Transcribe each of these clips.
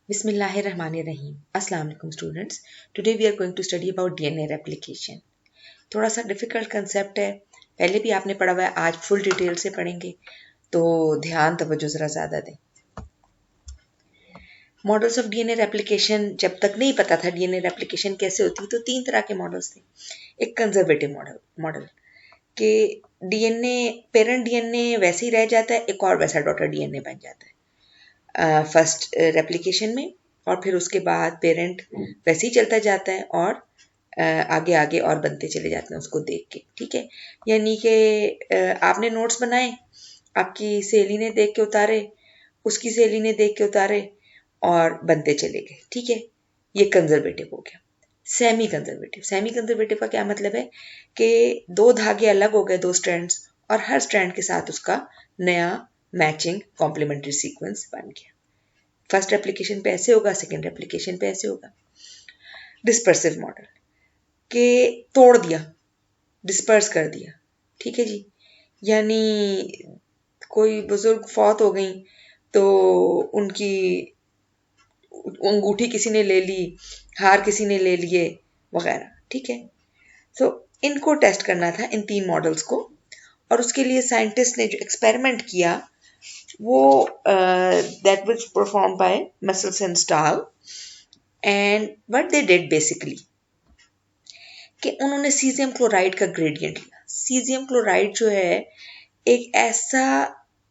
Bismillahirrahmanirrahim. Assalamu alaikum students. Today we are going to study about DNA replication. थोड़ा सा difficult concept है, पहले भी आपने पढ़ा हुआ है, आज फुल डिटेल से पढ़ेंगे, तो ध्यान तवज्जो जरा ज़्यादा दें। मॉडल्स ऑफ डीएनए रेप्लिकेशन, जब तक नहीं पता था डीएनए रेप्लिकेशन कैसे होती, तो तीन तरह के मॉडल्स थे। एक कंजर्वेटिव मॉडल कि डीएनए पेरेंट डीएनए वैसे ही रह जाता है, एक और वैसा डॉटर डीएनए बन जाता है फर्स्ट रेप्लिकेशन में, और फिर उसके बाद पेरेंट वैसे ही चलता जाता है और आगे आगे और बनते चले जाते हैं उसको देख के। ठीक है, यानी कि आपने नोट्स बनाए, आपकी सहेली ने देख के उतारे, उसकी सहेली ने देख के उतारे और बनते चले गए। ठीक है, ये कंजर्वेटिव हो गया। सेमी कंजर्वेटिव का क्या मतलब है कि दो धागे अलग हो गए, दो स्ट्रैंड्स, और हर स्ट्रैंड के साथ उसका नया मैचिंग कॉम्प्लीमेंट्री सीक्वेंस बन गया। फर्स्ट रेप्लिकेशन पे ऐसे होगा, सेकेंड रेप्लिकेशन पे ऐसे होगा। डिस्पर्सिव मॉडल के तोड़ दिया, डिस्पर्स कर दिया। ठीक है जी, यानी कोई बुजुर्ग फौत हो गई तो उनकी अंगूठी किसी ने ले ली, हार किसी ने ले लिए वगैरह। ठीक है, तो इनको टेस्ट करना था, इन तीन मॉडल्स को, और उसके लिए साइंटिस्ट ने जो एक्सपेरिमेंट किया वो that was performed by Mussells and Stahl, and what they did basically कि उन्होंने सीजियम क्लोराइड का ग्रेडियंट लिया। सीजियम क्लोराइड जो है एक ऐसा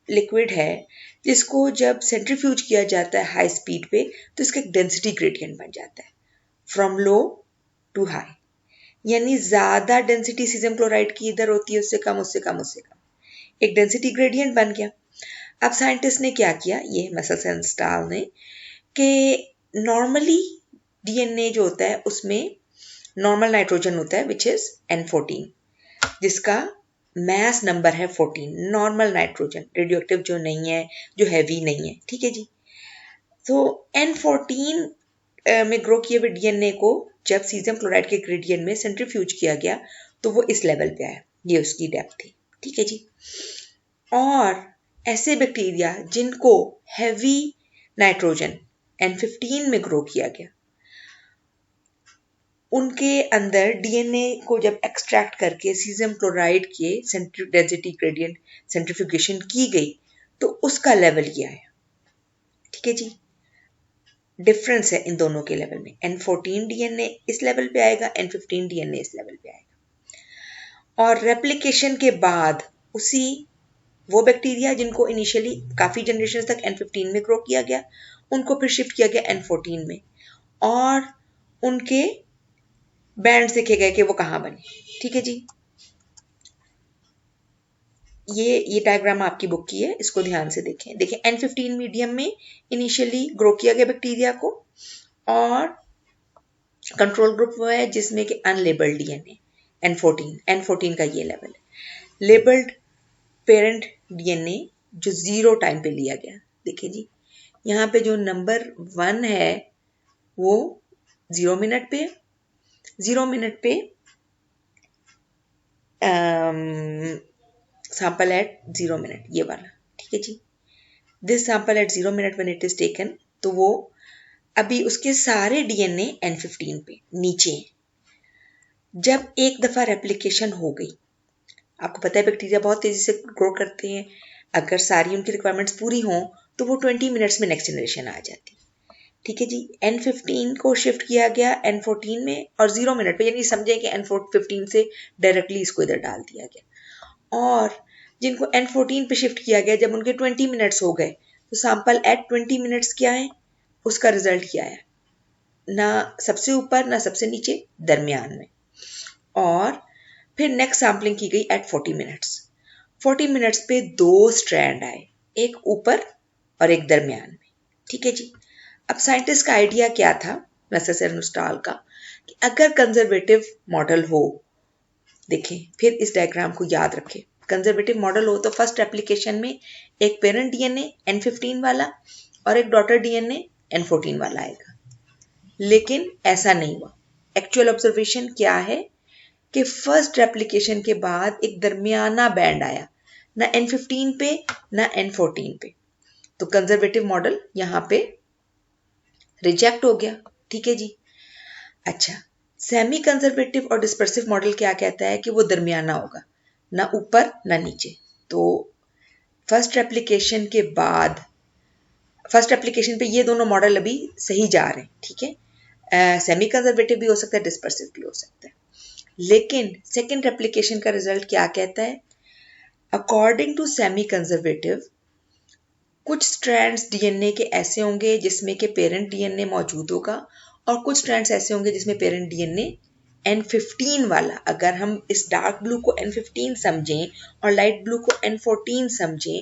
लिक्विड है जिसको जब सेंट्रीफ्यूज किया जाता है हाई स्पीड पे, तो इसका एक डेंसिटी ग्रेडियंट बन जाता है फ्रॉम लो टू हाई, यानी ज्यादा डेंसिटी सीजियम क्लोराइड की इधर होती है, उससे कम उससे कम उससे कम, एक डेंसिटी ग्रेडियंट बन गया। अब साइंटिस्ट ने क्या किया, ये मसल्स एंड स्टाल ने, कि नॉर्मली डीएनए जो होता है उसमें नॉर्मल नाइट्रोजन होता है विच इज N14, जिसका मैस नंबर है 14, नॉर्मल नाइट्रोजन, रेडियोएक्टिव जो नहीं है, जो हैवी नहीं है। ठीक है जी, तो N14 में ग्रो किए हुए डीएनए को जब सीजियम क्लोराइड के ग्रेडियंट में सेंट्रीफ्यूज किया गया तो वो इस लेवल पे आया, ये उसकी डेप्थ थी। ठीक है जी, और ऐसे बैक्टीरिया जिनको हैवी नाइट्रोजन N15 में ग्रो किया गया, उनके अंदर डीएनए को जब एक्सट्रैक्ट करके सीजियम क्लोराइड के डेंसिटी ग्रेडियंट सेंट्रीफ्यूगेशन की गई तो उसका लेवल ये आया। ठीक है जी, डिफरेंस है इन दोनों के लेवल में, N14 डीएनए इस लेवल पे आएगा, N15 डीएनए इस लेवल पे आएगा। और रेप्लिकेशन के बाद उसी वो बैक्टीरिया जिनको इनिशियली काफी जनरेशन तक N15 में ग्रो किया गया, उनको फिर शिफ्ट किया गया N14 में, और उनके बैंड्स देखे गए कि वो कहाँ बने। ठीक है जी, ये डायग्राम आपकी बुक की है, इसको ध्यान से देखें। देखिए N15 मीडियम में इनिशियली ग्रो किया गया बैक्टीरिया को, और कंट्रोल ग्रुप वो है जिसमें कि अनलेबल्ड डीएनए N14 का ये लेवल है। लेबल्ड पेरेंट डीएनए जो 0 टाइम पे लिया गया, देखिए जी यहाँ पे जो नंबर 1 है वो 0 मिनट पे, 0 मिनट पे सैंपल एट 0 मिनट, ये वाला। ठीक है जी, this sample at 0 minute when it is taken, तो वो अभी उसके सारे डीएनए N15 पे नीचे हैं। जब एक दफा रेप्लिकेशन हो गई, आपको पता है बैक्टीरिया बहुत तेजी से ग्रो करते हैं, अगर सारी उनकी रिक्वायरमेंट्स पूरी हों तो वो 20 मिनट्स में नेक्स्ट जनरेशन आ जाती। ठीक है जी, N15 को शिफ्ट किया गया N14 में और 0 मिनट पे, यानी समझें कि N15 से डायरेक्टली इसको इधर डाल दिया गया। और जिनको N14 पे शिफ्ट किया गया, जब उनके 20 मिनट्स हो गए तो सैंपल एट 20 मिनट्स क्या है, उसका रिजल्ट क्या है, ना सबसे ऊपर ना सबसे नीचे, दरमियान में। और फिर नेक्स्ट सैम्पलिंग की गई एट 40 मिनट्स। 40 मिनट्स पे 2 स्ट्रैंड आए, एक ऊपर और एक दरमियान में। ठीक है जी, अब साइंटिस्ट का आइडिया क्या था, मसल्स एंड स्टाल का, कि अगर कंजर्वेटिव मॉडल हो, देखें फिर इस डायग्राम को याद रखें, कंजर्वेटिव मॉडल हो तो फर्स्ट एप्लीकेशन में एक पेरेंट डीएनए N15 वाला और एक डॉटर डीएनए N14 वाला आएगा, लेकिन ऐसा नहीं हुआ। एक्चुअल ऑब्जर्वेशन क्या है कि फर्स्ट रेप्लिकेशन के बाद एक दरमियाना बैंड आया, ना N15 पे ना N14 पे। तो कंजर्वेटिव मॉडल यहाँ पे रिजेक्ट हो गया। ठीक है जी। अच्छा, सेमी कंजर्वेटिव और डिस्पर्सिव मॉडल क्या कहता है कि वो दरमियाना होगा, ना ऊपर ना नीचे। तो फर्स्ट एप्लीकेशन के बाद, फर्स्ट एप्लीकेशन पे ये दोनों मॉडल अभी सही जा रहे हैं। ठीक है, सेमी कंजर्वेटिव भी हो सकता है, डिस्पर्सिव भी हो सकता है। लेकिन सेकेंड एप्लीकेशन का रिजल्ट क्या कहता है? अकॉर्डिंग टू सेमी कंजर्वेटिव, कुछ स्ट्रैंड्स डीएनए के ऐसे होंगे जिसमें के पेरेंट डीएनए मौजूद होगा, और कुछ स्ट्रैंड्स ऐसे होंगे जिसमें पेरेंट डीएनए N15 वाला, अगर हम इस डार्क ब्लू को N15 समझें और लाइट ब्लू को N14 समझें,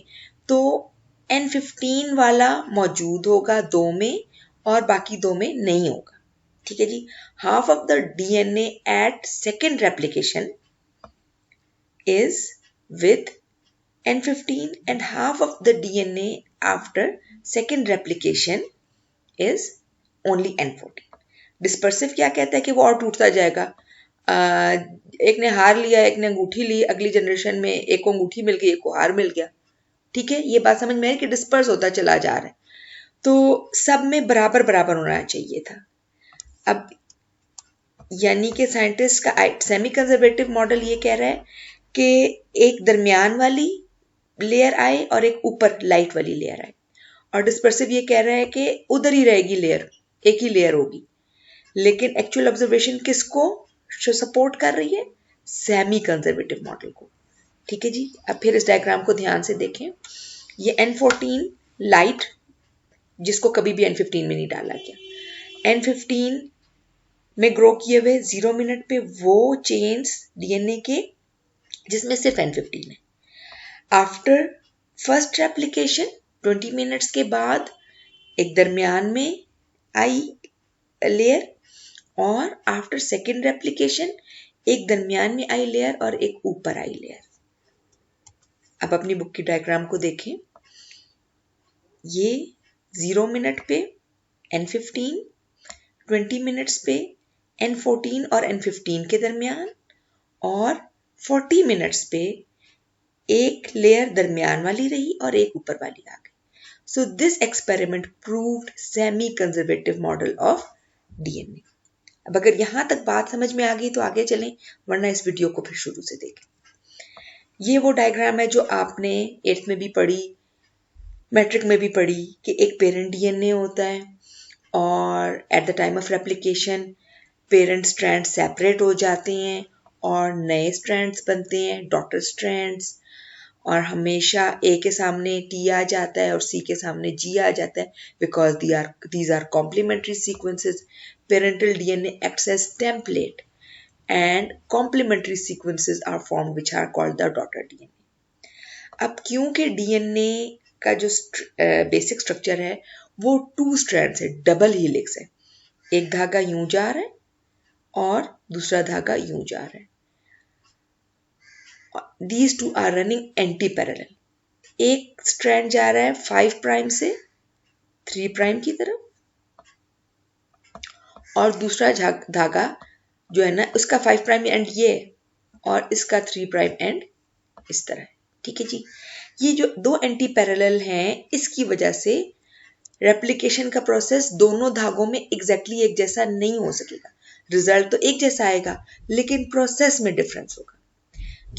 तो N15 वाला मौजूद होगा दो में और बाकी दो में नहीं होगा। ठीक है जी। Half of the DNA at second replication is with N15 and half of the DNA after second replication is only N14. Dispersive क्या कहता है कि वो और टूटता जाएगा। एक ने हार लिया, एक ने अंगूठी ली, अगली जनरेशन में एक को अंगूठी मिल गई, एक को हार मिल गया। ठीक है, ये बात समझ में आई कि डिस्पर्स होता चला जा रहा है। तो सब में बराबर बराबर होना चाहिए था। अब यानी कि साइंटिस्ट का सेमी कंजर्वेटिव मॉडल ये कह रहा है कि एक दरमियान वाली लेयर आए और एक ऊपर लाइट वाली लेयर आए, और डिस्पर्सिव ये कह रहा है कि उधर ही रहेगी लेयर, एक ही लेयर होगी। लेकिन एक्चुअल ऑब्जर्वेशन किसको सपोर्ट कर रही है? सेमी कंजर्वेटिव मॉडल को। ठीक है जी। अब फिर इस डायग्राम को ध्यान से देखें। ये N14 लाइट, जिसको कभी भी N15 में नहीं डाला गया, N15 में ग्रो किए हुए 0 मिनट पे वो चेन्स डीएनए के जिसमें सिर्फ N15 है। आफ्टर फर्स्ट रेप्लिकेशन 20 मिनट्स के बाद एक दरमियान में आई लेयर, और आफ्टर सेकेंड रेप्लिकेशन एक दरमियान में आई लेयर और एक ऊपर आई लेयर। अब अपनी बुक की डायग्राम को देखें। ये 0 मिनट पे N15, 20 मिनट्स पे N14 और N15 के दरमियान, और 40 मिनट्स पे एक लेयर दरमियान वाली रही और एक ऊपर वाली आ गई। So this experiment proved semi conservative model of DNA. अब अगर यहां तक बात समझ में आ गई तो आगे चलें, वरना इस वीडियो को फिर शुरू से देखें। ये वो डायग्राम है जो आपने 8th में भी पढ़ी, मैट्रिक में भी पढ़ी, कि एक पेरेंट डीएनए होता है और at the time of replication parent strand separate हो जाते हैं और नए स्ट्रैंड्स बनते हैं, डॉटर स्ट्रैंड्स, और हमेशा ए के सामने टी आ जाता है और सी के सामने जी आ जाता है, because these are complementary sequences. Parental DNA acts as template and complementary sequences are formed which are called the daughter DNA. अब क्योंकि डीएनए का जो बेसिक स्ट्रक्चर है वो 2 स्ट्रैंड्स है, डबल हीलिक्स है, एक धागा यूं जा रहा है और दूसरा धागा यूं जा रहा है। These two are running anti-parallel. एक स्ट्रैंड जा रहा है 5 प्राइम से 3 प्राइम की तरफ, और दूसरा धागा जो है ना, उसका 5 प्राइम एंड ये है और इसका 3 प्राइम एंड इस तरह है। ठीक है जी। ये जो दो एंटी पैरेलल हैं, इसकी वजह से रेप्लिकेशन का प्रोसेस दोनों धागों में एग्जैक्टली एक जैसा नहीं हो सकेगा। रिजल्ट तो एक जैसा आएगा लेकिन प्रोसेस में डिफरेंस होगा।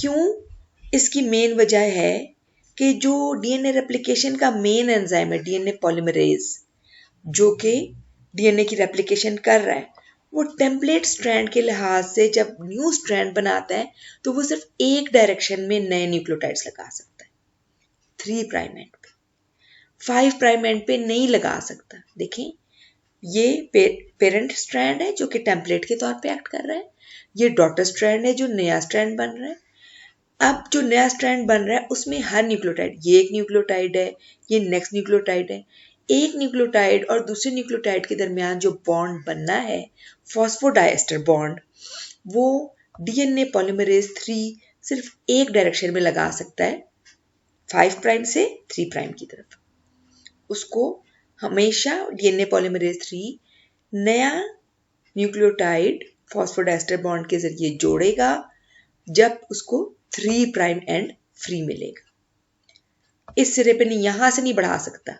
क्यों? इसकी मेन वजह है कि जो डीएनए रेप्लिकेशन का मेन एंजाइम है, डीएनए पॉलीमरेज, जो कि डीएनए की रेप्लिकेशन कर रहा है, वो टेम्पलेट स्ट्रैंड के लिहाज से जब न्यू स्ट्रैंड बनाता है तो वो सिर्फ एक डायरेक्शन में नए न्यूक्लियोटाइड्स लगा सकता है, 3 प्राइम एंड पे, 5 प्राइम एंड पे नहीं लगा सकता। देखें, ये पेरेंट स्ट्रैंड है जो कि टेम्पलेट के तौर पे एक्ट कर रहा है, ये डॉटर स्ट्रैंड है जो नया स्ट्रैंड बन रहा है। अब जो नया स्ट्रैंड बन रहा है उसमें हर न्यूक्लियोटाइड, ये एक न्यूक्लियोटाइड है, ये नेक्स्ट न्यूक्लियोटाइड है, एक न्यूक्लियोटाइड और दूसरे न्यूक्लियोटाइड के दरमियान जो बॉन्ड बनना है, फॉस्फोडाइएस्टर बॉन्ड, वो डीएनए पॉलीमरेज 3 सिर्फ एक डायरेक्शन में लगा सकता है, 5 प्राइम से 3 प्राइम की तरफ। उसको हमेशा डीएनए पॉलीमरेज 3 नया न्यूक्लियोटाइड फॉस्फोडाइएस्टर बॉन्ड के जरिए जोड़ेगा जब उसको 3 प्राइम एंड फ्री मिलेगा। इस सिरे पे नहीं, यहां से नहीं बढ़ा सकता,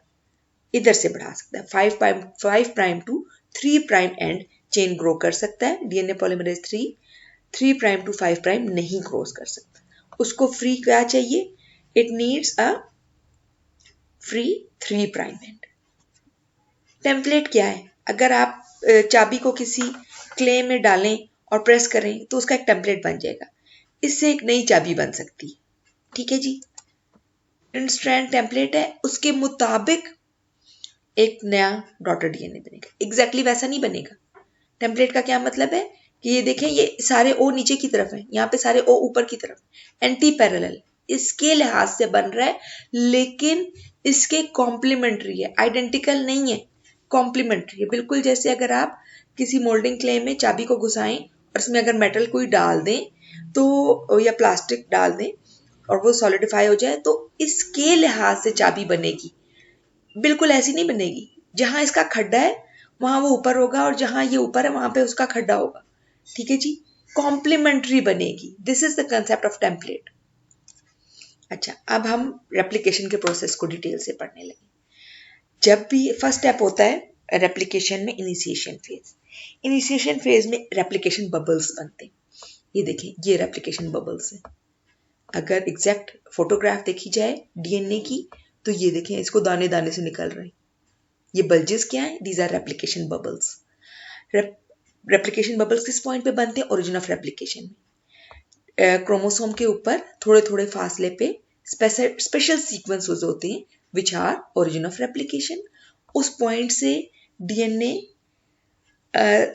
इधर से बढ़ा सकता है। 5 prime to 3 prime end chain grow कर सकता है। DNA polymerase 3 prime to 5 prime नहीं क्रॉस कर सकता। उसको फ्री क्या चाहिए? It needs a free 3 prime end. Template क्या है? अगर आप चाबी को किसी क्ले में डालें और प्रेस करें तो उसका एक टेम्पलेट बन जाएगा। इससे एक नई चाबी बन सकती है। ठीक है जी। स्ट्रैंड टेम्पलेट है, उसके मुताबिक एक नया डॉटर डीएनए बनेगा। एग्जैक्टली वैसा नहीं बनेगा। टेम्पलेट का क्या मतलब है कि ये देखें, ये सारे ओ नीचे की तरफ है, यहाँ पे सारे ओ ऊपर की तरफ, एंटी पैरेलल इसके लिहाज से बन रहा है, लेकिन इसके कॉम्प्लीमेंट्री है, आइडेंटिकल नहीं है, कॉम्प्लीमेंट्री है। बिल्कुल जैसे अगर आप किसी मोल्डिंग क्ले में चाबी को घुसाएं और उसमें अगर मेटल कोई डाल दें तो, या प्लास्टिक डाल दें और वो सॉलिडिफाई हो जाए, तो इसके लिहाज से चाबी बनेगी। बिल्कुल ऐसी नहीं बनेगी। जहां इसका खड्डा है वहां वो ऊपर होगा, और जहां ये ऊपर है वहां पे उसका खड्डा होगा। ठीक है जी। कॉम्प्लीमेंट्री बनेगी। This is the concept of template. अच्छा, अब हम रेप्लिकेशन के प्रोसेस को डिटेल से पढ़ने लगे। जब भी फर्स्ट स्टेप होता है रेप्लिकेशन में, इनिशिएशन फेज। इनिशिएशन फेज में रेप्लिकेशन बबल्स बनते हैं। ये देखें, ये रेप्लिकेशन बबल्स है। अगर एग्जैक्ट फोटोग्राफ देखी जाए डीएनए की, तो ये देखें, इसको दाने दाने से निकल रहे हैं। ये बल्जेस क्या है? These are replication bubbles. Replication bubbles किस पॉइंट पे बनते हैं? ओरिजिन ऑफ रेप्लिकेशन में। क्रोमोसोम के ऊपर थोड़े थोड़े फासले पे स्पेशल सीक्वेंसेस होते हैं which are origin of replication. उस पॉइंट से डीएनए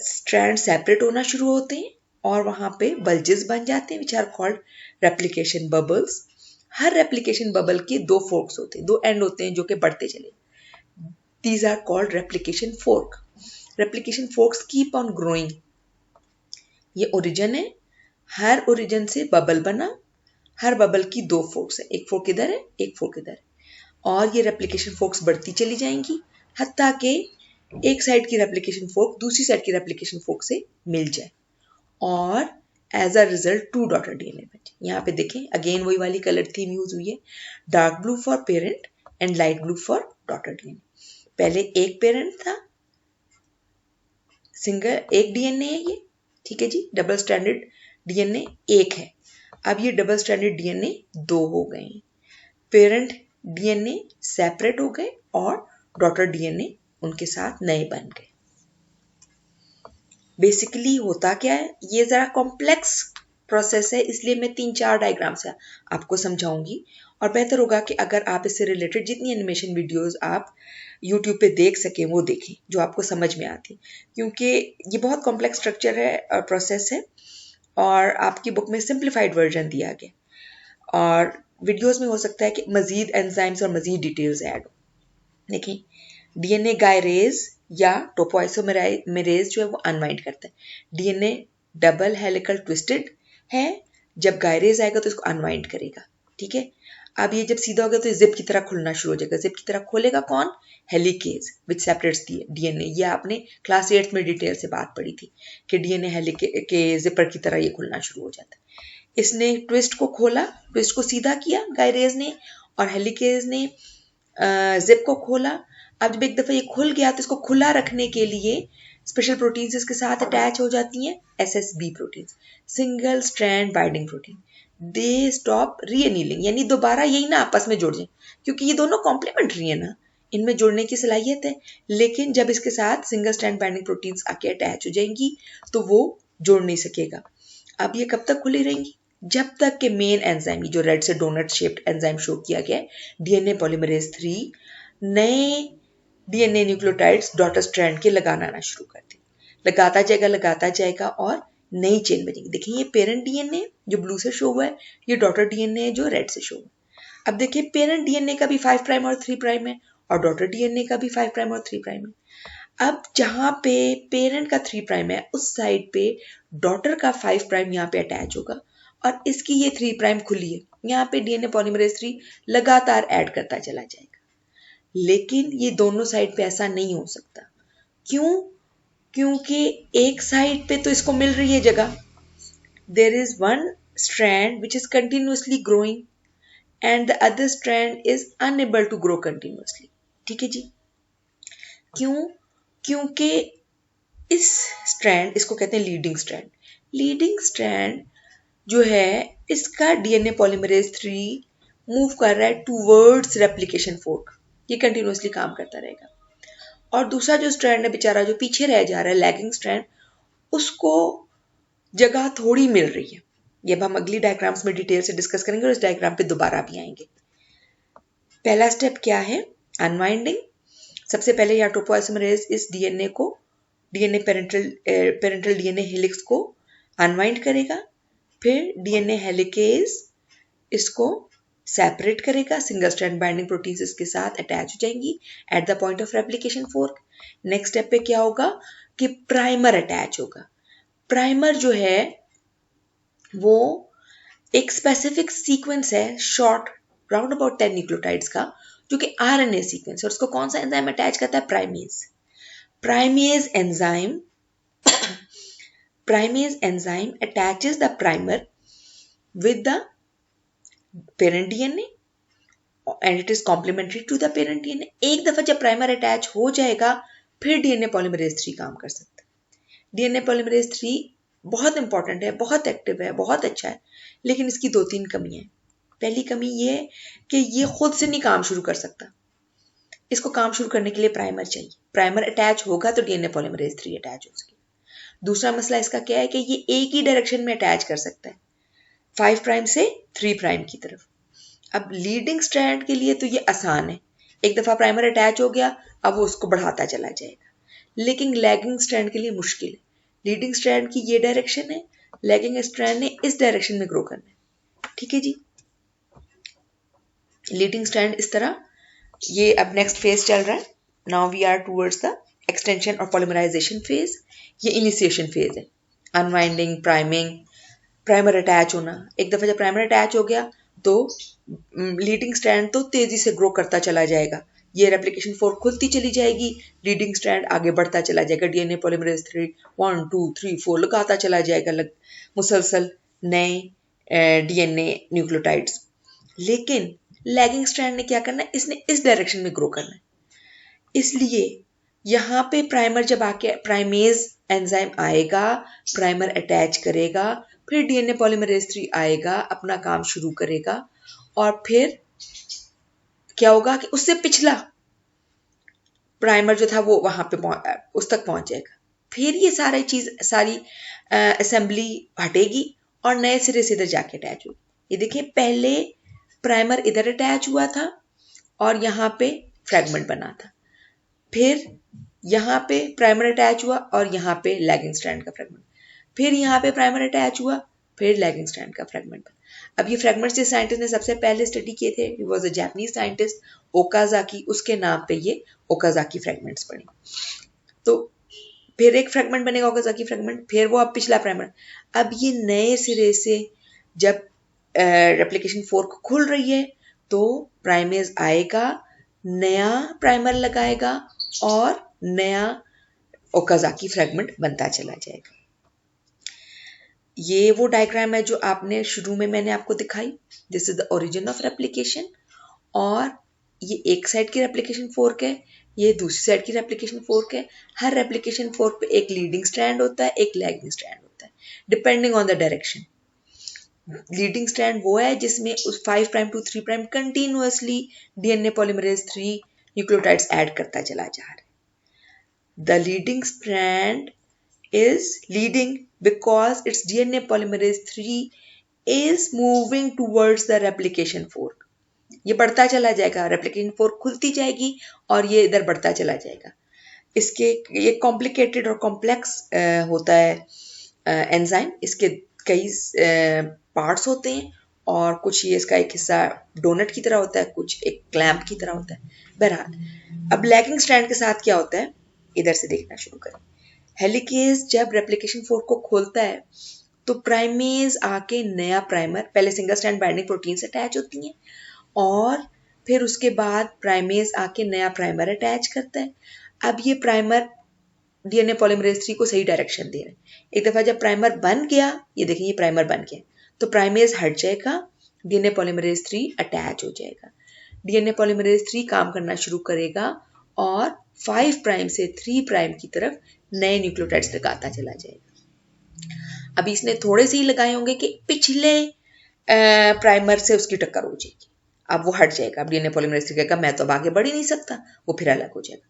स्ट्रैंड सेपरेट होना शुरू होते हैं और वहां पे बल्जेस बन जाते हैं which are called replication bubbles. हर रेप्लिकेशन बबल के दो फोर्क्स होते हैं, दो एंड होते हैं जो कि बढ़ते चले। These are called replication fork. Replication forks keep on growing. ये ओरिजिन है, हर ओरिजिन से बबल बना, हर बबल की दो फोर्क्स है, एक फोर्क इधर है, एक फोर्क इधर है, और ये रेप्लिकेशन फोर्क्स बढ़ती चली जाएंगी हत्ता के एक साइड की रेप्लिकेशन फोर्क दूसरी साइड की रेप्लिकेशन फोर्क से मिल जाए और as a result 2 daughter DNA बचे। यहाँ पे देखें, अगेन वही वाली कलर थीम यूज हुई है, dark blue for parent and light blue for daughter DNA. पहले एक पेरेंट था, सिंगल एक डीएनए है ये। ठीक है जी। डबल स्ट्रैंडेड डीएनए एक है, अब ये डबल स्ट्रैंडेड डीएनए 2 हो गए हैं। पेरेंट डीएनए सेपरेट हो गए और डॉटर डीएनए उनके साथ नए बन गए। बेसिकली होता क्या है, ये जरा कॉम्प्लेक्स प्रोसेस है, इसलिए मैं 3-4 डायग्राम से आपको समझाऊंगी, और बेहतर होगा कि अगर आप इससे रिलेटेड जितनी एनिमेशन वीडियोस आप यूट्यूब पे देख सकें वो देखें जो आपको समझ में आती, क्योंकि ये बहुत कॉम्प्लेक्स स्ट्रक्चर है और प्रोसेस है, और आपकी बुक में सिंप्लीफाइड वर्जन दिया गया, और वीडियोस में हो सकता है कि मजीद एंजाइम्स और मजीद डिटेल्स ऐड हो। देखिए, डीएनए गायरेज या टोपोआइसोमेरेज जो है वो अनवाइंड करता है। डीएनए डबल हेलिकल ट्विस्टेड है, जब गायरेज आएगा तो इसको अनवाइंड करेगा। ठीक है। अब ये जब सीधा हो गया तो जिप की तरह खुलना शुरू हो जाएगा। जिप की तरह खोलेगा कौन? Helicase which separates DNA. ये आपने क्लास 8 में डिटेल से बात पढ़ी थी कि डीएनए हेलिके के जिपर की तरह ये खुलना शुरू हो जाता है। इसने ट्विस्ट को खोला, ट्विस्ट को सीधा किया गायरेज ने, और हेलिकेज ने जिप को खोला। अब जब एक दफा ये खुल गया तो इसको खुला रखने के लिए स्पेशल प्रोटीन्स इसके साथ अटैच हो जाती हैं, SSB proteins, single strand binding protein. They stop reannealing, यानी दोबारा यही ना आपस में जुड़ जाए, क्योंकि ये दोनों कॉम्प्लीमेंट्री है ना, इनमें जुड़ने की सलाहियत है, लेकिन जब इसके साथ सिंगल स्ट्रैंड बाइंडिंग प्रोटीन्स आके अटैच हो जाएंगी तो वो जोड़ नहीं सकेगा। अब ये कब तक खुली रहेंगी? जब तक के मेन एंजाइम, जो रेड से डोनट शेप्ड एंजाइम शो किया गया है, डीएनए पॉलीमरेज 3, नए डीएनए न्यूक्लियोटाइड्स डॉटर स्ट्रैंड के लगाना आना शुरू कर दें। लगाता जाएगा और नई चेन बनेगी। देखिए, ये पेरेंट डीएनए जो ब्लू से शो हुआ है, ये डॉटर डीएनए जो रेड से शो हुआ है। अब देखिए, पेरेंट डीएनए का भी 5 प्राइम और 3 प्राइम है, और डॉटर डीएनए का भी 5 प्राइम और 3 प्राइम है। अब जहां पे पेरेंट का 3 प्राइम है, उस साइड पे डॉटर का 5 प्राइम यहाँ पे अटैच होगा, और इसकी ये 3 प्राइम खुली है। यहाँ पे डीएनए पॉलीमरेज 3 लगातार ऐड करता चला जाएगा। लेकिन ये दोनों साइड पे ऐसा नहीं हो सकता। क्यों? क्योंकि एक साइड पे तो इसको मिल रही है जगह, there is one strand which is continuously growing and the other strand is unable to grow continuously. ठीक है जी। क्यों? क्योंकि इस स्ट्रैंड, इसको कहते हैं लीडिंग स्ट्रैंड, लीडिंग स्ट्रैंड जो है इसका डीएनए पॉलीमरेज 3 मूव कर रहा है टूवर्ड्स रेप्लिकेशन फोर्क, ये कंटिन्यूसली काम करता रहेगा। और दूसरा जो स्ट्रैंड है बेचारा जो पीछे रह जा रहा है, लैगिंग स्ट्रैंड, उसको जगह थोड़ी मिल रही है। ये अब हम अगली डायग्राम्स में डिटेल से डिस्कस करेंगे और इस डायग्राम पे दोबारा भी आएंगे। पहला स्टेप क्या है? अनवाइंडिंग। सबसे पहले यहाँ टोपोआइसोमरेज इस डीएनए को, डीएनए पेरेंटल डीएनए हेलिक्स को अनवाइंड करेगा, फिर डीएनए हेलिकेज इसको सेपरेट करेगा, सिंगल स्ट्रैंड बाइंडिंग प्रोटीन्स इसके साथ अटैच हो जाएंगी at the point of replication fork. Next step पे क्या होगा कि प्राइमर अटैच होगा। प्राइमर जो है वो एक स्पेसिफिक सीक्वेंस है शॉर्ट राउंड अबाउट 10 न्यूक्लियोटाइड्स का, जो कि आरएनए सीक्वेंस है, और उसको कौन सा एंजाइम अटैच करता है? Primase. Primase enzyme attaches the primer with the parent DNA and it is complementary to the parent DNA। एक दफा जब प्राइमर अटैच हो जाएगा फिर डीएनए पॉलीमरेज 3 काम कर सकता है। डीएनए पॉलीमरेज 3 बहुत इंपॉर्टेंट है, बहुत एक्टिव है, बहुत अच्छा है, लेकिन इसकी 2-3 कमियां हैं। पहली कमी ये है कि ये खुद से नहीं काम शुरू कर सकता, इसको काम शुरू करने के लिए प्राइमर चाहिए। प्राइमर अटैच होगा तो डीएनए पॉलीमरेज 3 अटैच हो सकेगा। दूसरा मसला इसका क्या है कि ये एक ही डायरेक्शन में अटैच कर सकता है, 5 प्राइम से 3 प्राइम की तरफ। अब लीडिंग स्ट्रैंड के लिए तो ये आसान है, एक दफा प्राइमर अटैच हो गया अब वो उसको बढ़ाता चला जाएगा, लेकिन लैगिंग स्ट्रैंड के लिए मुश्किल है। लीडिंग स्ट्रैंड की ये डायरेक्शन है, लैगिंग स्ट्रैंड ने इस डायरेक्शन में ग्रो करना है। ठीक है जी, लीडिंग स्ट्रैंड इस तरह, ये अब नेक्स्ट फेज चल रहा है। Now we are towards the extension और पॉलीमराइजेशन फेज। ये इनिशिएशन फेज है, अनवाइंडिंग, प्राइमिंग, प्राइमर अटैच होना। एक दफा जब प्राइमर अटैच हो गया तो लीडिंग स्ट्रैंड तो तेजी से ग्रो करता चला जाएगा, ये रेप्लिकेशन फोर्क खुलती चली जाएगी, लीडिंग स्ट्रैंड आगे बढ़ता चला जाएगा, डीएनए पॉलीमरेज 3 1 2 3 4 लगाता चला जाएगा मुसलसल नए डीएनए न्यूक्लियोटाइड्स। लेकिन लैगिंग स्ट्रैंड ने क्या करना है? इसने इस डायरेक्शन में ग्रो करना है, इसलिए यहाँ पे प्राइमर जब आके प्राइमेज एंजाइम आएगा, प्राइमर अटैच करेगा, फिर डीएनए पॉलीमरेज 3 आएगा, अपना काम शुरू करेगा, और फिर क्या होगा कि उससे पिछला प्राइमर जो था वो वहां पे उस तक पहुंच जाएगा। फिर ये सारी असेंबली हटेगी और नए सिरे से इधर जाके अटैच होगी। ये देखिए, पहले प्राइमर इधर अटैच हुआ था और यहाँ पे फ्रेगमेंट बना था, फिर यहाँ पे प्राइमर अटैच हुआ और यहाँ पे लैगिंग स्ट्रैंड का फ्रेगमेंट, फिर यहाँ पे प्राइमर अटैच हुआ, फिर लैगिंग स्ट्रैंड का फ्रेगमेंट बना। अब ये फ्रेगमेंट्स जिस साइंटिस्ट ने सबसे पहले स्टडी किए थे, he was a Japanese scientist Okazaki, उसके नाम पे ये ओकाजाकी फ्रेगमेंट्स बने। तो फिर एक फ्रेगमेंट बनेगा ओकाजाकी फ्रेगमेंट, फिर वो अब पिछला प्राइमर। अब ये नए सिरे से जब रेप्लिकेशन फोर्क खुल रही है तो प्राइमेज आएगा, नया प्राइमर लगाएगा और नया ओकाजाकी फ्रेगमेंट बनता चला जाएगा। ये वो डायग्राम है जो आपने शुरू में मैंने आपको दिखाई, this is the origin of replication, और ये एक साइड की रेप्लिकेशन फोर्क है, ये दूसरी साइड की रेप्लिकेशन फोर्क है। हर रेप्लिकेशन फोर्क पे एक लीडिंग स्ट्रैंड होता है, एक लैगिंग स्ट्रैंड होता है, depending on the direction. Leading strand वो है जिसमें उस 5 prime to 3 prime continuously DNA polymerase 3 nucleotides add करता चला जा रहा है। The leading strand is leading because its DNA polymerase 3 is moving towards the replication fork। ये बढ़ता चला जाएगा, रेप्लिकेशन फोर्क खुलती जाएगी और ये इधर बढ़ता चला जाएगा। इसके ये कॉम्प्लिकेटेड और कॉम्प्लेक्स होता है एंजाइम, इसके कई पार्ट्स होते हैं और कुछ ये इसका एक हिस्सा डोनट की तरह होता है, कुछ एक क्लैंप की तरह होता है। बहरहाल, अब लैगिंग स्ट्रैंड के साथ क्या होता है, इधर से देखना शुरू करें। हेलिकेज जब रेप्लिकेशन फोर्क को खोलता है तो प्राइमेज आके नया प्राइमर, पहले सिंगल स्ट्रैंड बाइंडिंग प्रोटीन से अटैच होती हैं और फिर उसके बाद प्राइमेज आके नया प्राइमर अटैच करता है। अब ये प्राइमर डीएनए पॉलीमरेज 3 को सही डायरेक्शन दे रहे हैं। एक दफा जब प्राइमर बन गया, ये देखिए ये प्राइमर बन गया, तो प्राइमेज हट जाएगा, डीएनए पॉलीमरेज 3 अटैच हो जाएगा, डीएनए पॉलीमरेज 3 काम करना शुरू करेगा और 5 प्राइम से 3 प्राइम की तरफ नए न्यूक्लियोटाइड्स लगाता चला जाएगा। अभी इसने थोड़े से ही लगाए होंगे कि पिछले प्राइमर से उसकी टक्कर हो जाएगी, अब वो हट जाएगा। अब डीएनए पॉलीमरेज कहेगा मैं तो अब आगे बढ़ ही नहीं सकता, वो फिर अलग हो जाएगा,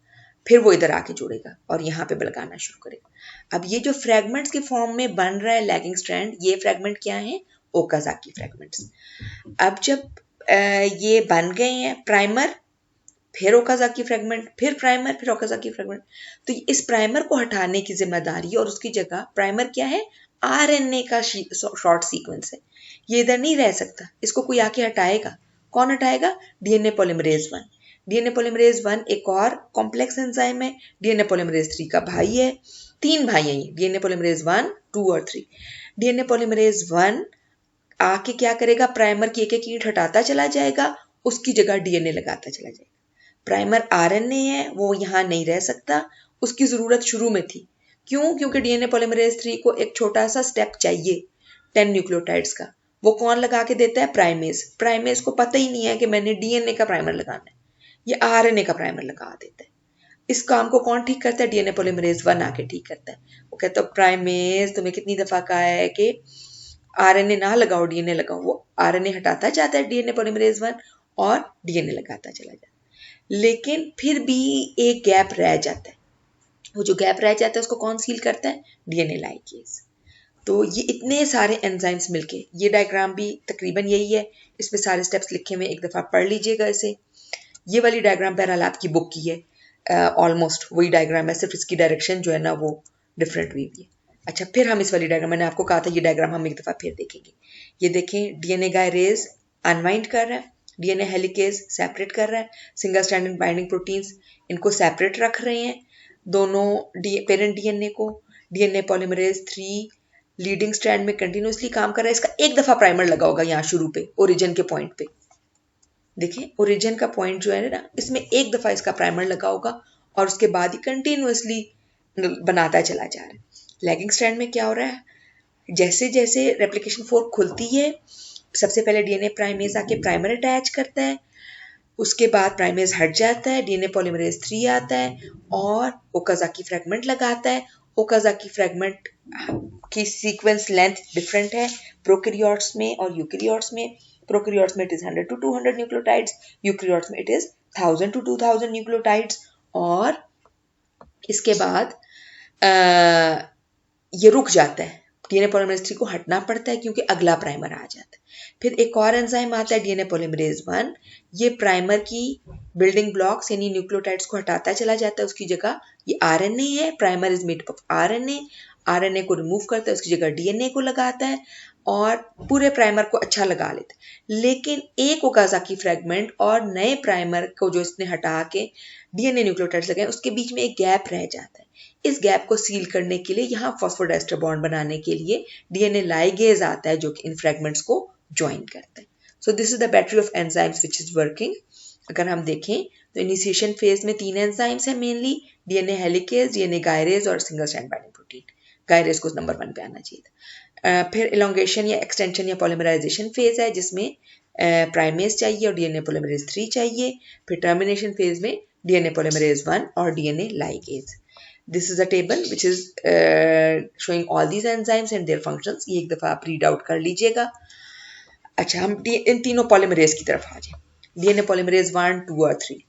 फिर वो इधर आके जुड़ेगा और यहाँ पे लगाना शुरू करेगा। अब ये जो फ्रैगमेंट्स के फॉर्म में बन रहा है लैगिंग स्ट्रैंड, ये फ्रैगमेंट क्या है? Okazaki fragments. अब जब ये बन गए हैं प्राइमर, फिर ओकाजाकी फ्रैगमेंट, फिर प्राइमर, फिर ओकाजाकी फ्रैगमेंट, तो इस प्राइमर को हटाने की जिम्मेदारी और उसकी जगह प्राइमर क्या है? आरएनए का शॉर्ट सीक्वेंस है, ये इधर नहीं रह सकता, इसको कोई आके हटाएगा। कौन हटाएगा? DNA polymerase 1। डीएनए पॉलीमरेज 1 एक और कॉम्प्लेक्स एंजाइम है, डीएनए पॉलीमरेज 3 का भाई है। 3 भाई हैं ये, डीएनए पॉलीमरेज 1, 2 और 3। डीएनए पॉलीमरेज 1 आके क्या करेगा? प्राइमर की एक एक ईंट हटाता चला जाएगा, उसकी जगह डीएनए लगाता चला जाएगा। प्राइमर आरएनए है, वो यहाँ नहीं रह सकता, उसकी जरूरत शुरू में थी। क्यों? क्योंकि डीएनए पॉलीमरेज 3 को एक छोटा सा स्टेप चाहिए 10 न्यूक्लियोटाइड्स का। वो कौन लगा के देता है? प्राइमेज। प्राइमेज को पता ही नहीं है कि मैंने डीएनए का प्राइमर लगाना है, ये आरएनए का प्राइमर लगा देता है। इस काम को कौन ठीक करता है? डीएनए पॉलीमरेज 1 आके ठीक करता है। वो कहता है प्राइमेज तुम्हें कितनी दफा कहा है कि आरएनए ना लगाओ, डीएनए लगाओ। वो आरएनए हटाता जाता है डीएनए पॉलीमरेज 1 और डीएनए लगाता चला जाता है। लेकिन फिर भी एक गैप रह जाता है, वो जो गैप रह जाता है उसको कौन सील करता है? DNA ligase. तो ये इतने सारे एंजाइम्स मिलके, ये डायग्राम भी तकरीबन यही है, इसमें सारे स्टेप्स लिखे हुए, एक दफा पढ़ लीजिएगा इसे। ये वाली डायग्राम बहरहाल आपकी बुक की है, ऑलमोस्ट वही डायग्राम है, सिर्फ इसकी डायरेक्शन जो है ना वो डिफरेंट हुई है। अच्छा, फिर हम इस वाली डायग्राम, मैंने आपको कहा था ये डायग्राम हम एक दफा फिर देखेंगे। ये देखें, डीएनए गायरेज अनवाइंड कर रहा है, डीएनए हेलिकेज सेपरेट कर रहा है, सिंगल स्ट्रैंडेड बाइंडिंग प्रोटीन्स इनको सेपरेट रख रहे हैं दोनों पेरेंट डीएनए को। डीएनए पॉलीमरेज 3 लीडिंग स्ट्रैंड में कंटिन्यूसली काम कर रहा है। इसका एक दफा प्राइमर लगा होगा यहाँ शुरू पे, ओरिजिन के पॉइंट पे। देखें, ओरिजिन का पॉइंट जो है ना, इसमें एक दफा इसका प्राइमर लगा होगा और उसके बाद ही कंटिन्यूसली बनाता चला जा रहा है। लैगिंग स्ट्रैंड में क्या हो रहा है? जैसे जैसे रेप्लिकेशन फोर्क खुलती है, सबसे पहले डीएनए प्राइमेज आके प्राइमर अटैच करता है, उसके बाद प्राइमेज हट जाता है, डीएनए पॉलीमरेज 3 आता है और ओकाजाकी फ्रैगमेंट लगाता है। ओकाजाकी फ्रैगमेंट की सीक्वेंस लेंथ डिफरेंट है प्रोकैरियोट्स में और यूकैरियोट्स में। प्रोकैरियोट्स में it is 100 to 200 nucleotides, eukaryotes में इट इज 1000 to 2000 न्यूक्लियोटाइड्स। और इसके बाद ये रुक जाता है, डीएनए पॉलीमरेज 3 को हटना पड़ता है क्योंकि अगला प्राइमर आ जाता है। फिर एक और एंजाइम आता है डीएनए पॉलीमरेज 1, ये प्राइमर की बिल्डिंग ब्लॉक्स यानी न्यूक्लियोटाइड्स को हटाता चला जाता है, उसकी जगह ये आरएनए है, primer is made of RNA, RNA को रिमूव करता है, उसकी जगह डीएनए को लगाता है और पूरे प्राइमर को अच्छा लगा लेता है। लेकिन एक ओकाजाकी फ्रैगमेंट और नए प्राइमर को जो इसने हटा के डीएनए न्यूक्लियोटाइड्स लगाए, उसके बीच में एक गैप रह जाता है। इस गैप को सील करने के लिए यहाँ फॉस्फोडाइस्टर बॉन्ड बनाने के लिए डीएनए लाइगेज आता है जो कि इन फ्रैगमेंट्स को ज्वाइन करता है। So this is the battery of enzymes which is working. अगर हम देखें तो इनिशिएशन फेज में 3 एंजाइम्स हैं mainly, DNA helicase, DNA gyrase और single strand binding protein. Gyrase को नंबर 1 पे आना चाहिए था। फिर इलोंगेशन या एक्सटेंशन या पॉलीमराइजेशन फेज है जिसमें प्राइमेज चाहिए और डीएनए पॉलीमरेज 3 चाहिए। फिर टर्मिनेशन फेज में डीएनए पॉलीमरेज 1 और DNA ligase. This is a table which is showing all these enzymes and their functions. ये एक दफा आप रीड आउट कर लीजिएगा। अच्छा, हम इन तीनों पॉलीमरेज की तरफ आ जाए। डीएनए पॉलीमरेज 1, 2 और 3,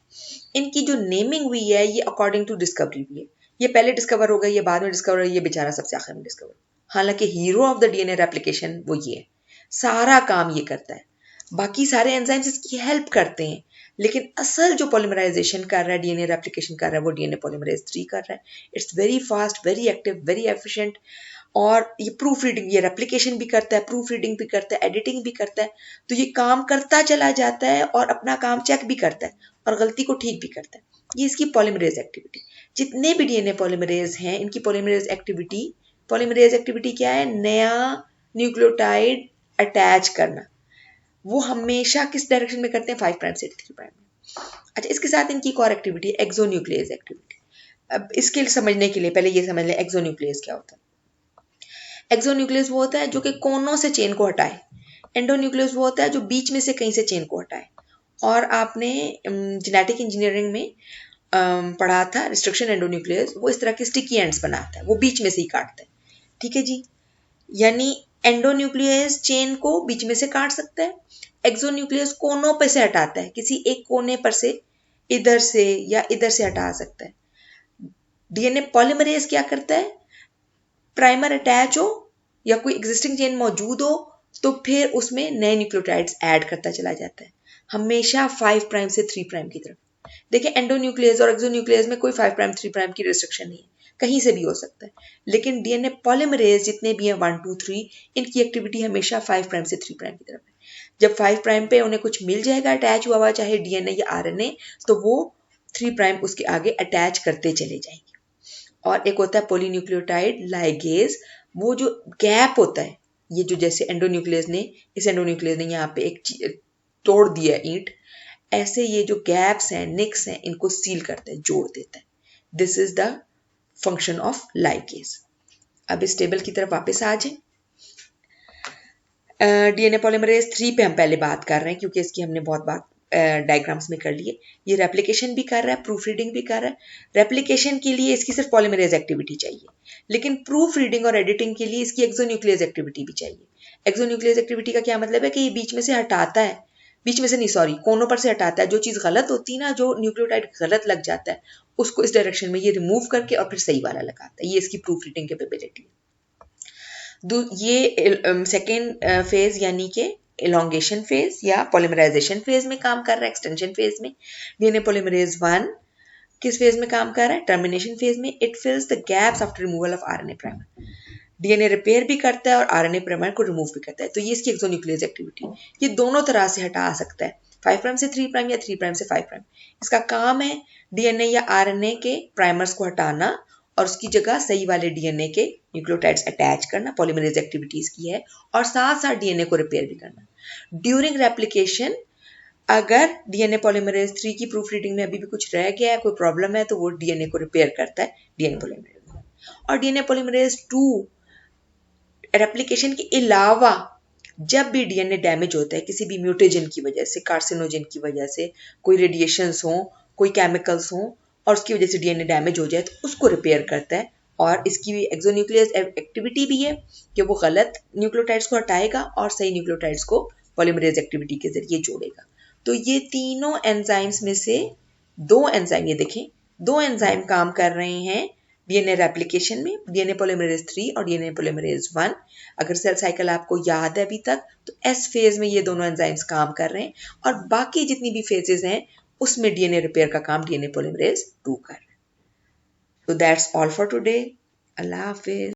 इनकी जो नेमिंग हुई है ये अकॉर्डिंग टू डिस्कवरी हुई है। ये पहले डिस्कवर हो गई, ये बाद में डिस्कवर हुई, ये बेचारा सबसे आखिर में डिस्कवर। हालांकि hero of the DNA replication वो ये है, सारा काम ये करता है, बाकी सारे एंजाइम्स इसकी हेल्प करते हैं, लेकिन असल जो पॉलीमराइजेशन कर रहा है, डीएनए रेप्लिकेशन कर रहा है, वो डीएनए पॉलीमरेज 3 कर रहा है। It's very fast, very active, very efficient. और ये प्रूफ रीडिंग, ये रेप्लिकेशन भी करता है, प्रूफ रीडिंग भी करता है, एडिटिंग भी करता है। तो ये काम करता चला जाता है और अपना काम चेक भी करता है और गलती को ठीक भी करता है। ये इसकी पॉलीमरेज एक्टिविटी। जितने भी डीएनए पॉलीमरेज हैं, इनकी पॉलीमरेज एक्टिविटी क्या है? नया न्यूक्लियोटाइड अटैच करना। वो हमेशा किस डायरेक्शन में करते हैं? 5 प्राइम से 3 प्राइम में। अच्छा, इसके साथ इनकी एक और एक्टिविटी है, एक्सोन्यूक्लियस एक्टिविटी। अब इसके समझने के लिए पहले ये समझ लें एक्सोन्यूक्लियस क्या होता है। एक्सोन्यूक्लियस वो होता है जो कि कोनों से चेन को हटाए। एंडोन्यूक्लियस वो होता है जो बीच में से कहीं से चेन को हटाए। और आपने जेनेटिक इंजीनियरिंग में पढ़ा था रिस्ट्रिक्शन एंडोन्यूक्लियस, वो इस तरह के स्टिकी एंड्स बनाता है, वो बीच में से ही काटता है। ठीक है जी, यानी एंडोन्यूक्लियस चेन को बीच में से काट सकता है, एक्सोन्यूक्लियस कोनों पे से हटाता है, किसी एक कोने पर से इधर से या इधर से हटा सकता है। डीएनए पॉलीमरेज क्या करता है, प्राइमर अटैच हो या कोई एग्जिस्टिंग चेन मौजूद हो तो फिर उसमें नए न्यूक्लियोटाइड्स ऐड करता चला जाता है, हमेशा 5 प्राइम से 3 प्राइम की तरफ। देखिए एंडोन्यूक्लियस और एक्सोन्यूक्लियस में कोई 5 प्राइम 3 प्राइम की रिस्ट्रिक्शन नहीं है, कहीं से भी हो सकता है, लेकिन डीएनए पॉलीमरेज जितने भी हैं 1 2 3 इनकी एक्टिविटी हमेशा 5 प्राइम से 3 प्राइम की तरफ है। जब 5 प्राइम पे उन्हें कुछ मिल जाएगा अटैच हुआ हुआ, चाहे डीएनए या आरएनए, तो वो 3 प्राइम उसके आगे अटैच करते चले जाएंगे। और एक होता है पॉलीन्यूक्लियोटाइड लाइगेज, वो जो गैप होता है, ये जो जैसे एंडोन्यूक्लियस ने, इस एंडोन्यूक्लियस ने यहाँ पे एक तोड़ दिया ईंट, ऐसे ये जो गैप्स हैं, निक्स हैं, इनको सील करता है, जोड़ देता है। This is the function of ligase. अब इस टेबल की तरफ वापस आ जाए। डीएनए पॉलीमरेज 3 पे हम पहले बात कर रहे हैं क्योंकि इसकी हमने बहुत बात डायग्राम्स में कर लिए। ये रेप्लिकेशन भी कर रहा है, प्रूफ रीडिंग भी कर रहा है। रेप्लिकेशन के लिए इसकी सिर्फ पॉलीमरेज एक्टिविटी चाहिए, लेकिन प्रूफ रीडिंग और एडिटिंग के लिए इसकी एक्सोन्यूक्लियस एक्टिविटी भी चाहिए। एक्सोन्यूक्लियस एक्टिविटी का क्या मतलब है कि ये बीच में से हटाता है, बीच में से नहीं सॉरी, कोनों पर से हटाता है। जो चीज़ गलत होती है ना, जो न्यूक्लियोटाइड गलत लग जाता है, उसको इस डायरेक्शन में ये रिमूव करके और फिर सही वाला लगाता है। ये इसकी प्रूफ रीडिंग कैपेबिलिटी है। ये सेकेंड फेज यानी कि एलोंगेशन फेज या पॉलीमराइजेशन फेज में काम कर रहा है, एक्सटेंशन फेज में। डीएनए पॉलीमरेज 1 किस फेज में काम कर रहा है, टर्मिनेशन फेज में। It फिल्स the gaps after removal of RNA primer. DNA repair भी करता है और आरएनए प्राइमर को रिमूव भी करता है। तो ये इसकी एक्सोन्यूक्लियस एक्टिविटी, ये दोनों तरह से हटा सकता है, 5 प्राइम से 3 प्राइम या 3 प्राइम से 5 प्राइम। इसका काम है डीएनए या आरएनए के प्राइमर्स को हटाना और उसकी जगह सही वाले डीएनए के न्यूक्लियोटाइड्स अटैच करना, पॉलीमरेज एक्टिविटीज की है, और साथ साथ डीएनए को रिपेयर भी करना। ड्यूरिंग रेप्लिकेशन अगर डीएनए पॉलीमरेज 3 की प्रूफ रीडिंग में अभी भी कुछ रह गया है, कोई प्रॉब्लम है, तो वो डीएनए को रिपेयर करता है, डीएनए पॉलीमरेज 1। और डीएनए पॉलीमरेज 2 रेप्लिकेशन के अलावा जब भी डीएनए डैमेज होता है किसी भी म्यूटेजन की वजह से, कार्सिनोजन की वजह से, कोई रेडिएशंस हो, कोई केमिकल्स हो और उसकी वजह से डीएनए डैमेज हो जाए, तो उसको रिपेयर करता है। और इसकी भी एक्सोन्यूक्लियस एक्टिविटी भी है कि वो गलत न्यूक्लियोटाइड्स को हटाएगा और सही न्यूक्लियोटाइड्स को पॉलीमरेज एक्टिविटी के जरिए जोड़ेगा। तो ये तीनों एंजाइम्स में से 2 एंजाइम, ये देखें 2 एंजाइम काम कर रहे हैं डीएनए रेप्लिकेशन में, डीएनए पॉलीमरेज 3 और डीएनए पॉलीमरेज 1। अगर सेल साइकिल आपको याद है अभी तक, तो एस फेज में ये दोनों एंजाइम्स काम कर रहे हैं और बाकी जितनी भी फेजेस हैं उसमें डीएनए रिपेयर का काम डीएनए पॉलीमरेज 2 कर रहा है। So that's all for today. Allah Hafiz.